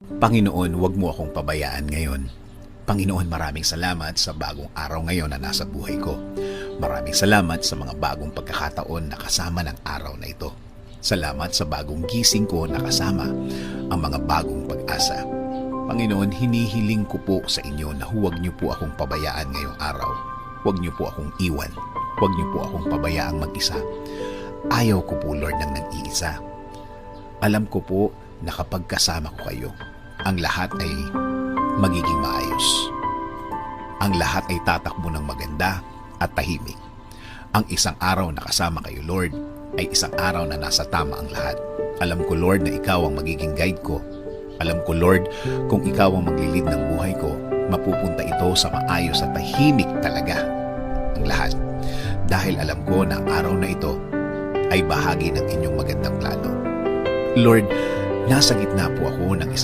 Panginoon, huwag mo akong pabayaan ngayon. Panginoon, maraming salamat sa bagong araw ngayon na nasa buhay ko. Maraming salamat sa mga bagong pagkakataon na kasama ng araw na ito. Salamat sa bagong gising ko na kasama ang mga bagong pag-asa. Panginoon, hinihiling ko po sa inyo na huwag niyo po akong pabayaan ngayong araw. Huwag niyo po akong iwan. Huwag niyo po akong pabayaang mag-isa. Ayaw ko po, Lord, ng nag-iisa. Alam ko po na kapag kasama ko kayo, ang lahat ay magiging maayos. Ang lahat ay tatakbo ng maganda at tahimik. Ang isang araw na kasama kayo, Lord, ay isang araw na nasa tama ang lahat. Alam ko, Lord, na ikaw ang magiging guide ko. Alam ko, Lord, kung ikaw ang maglilid ng buhay ko, mapupunta ito sa maayos at tahimik talaga ang lahat. Dahil alam ko na ang araw na ito ay bahagi ng inyong magandang plano. Lord, nasa gitna po ako ng isang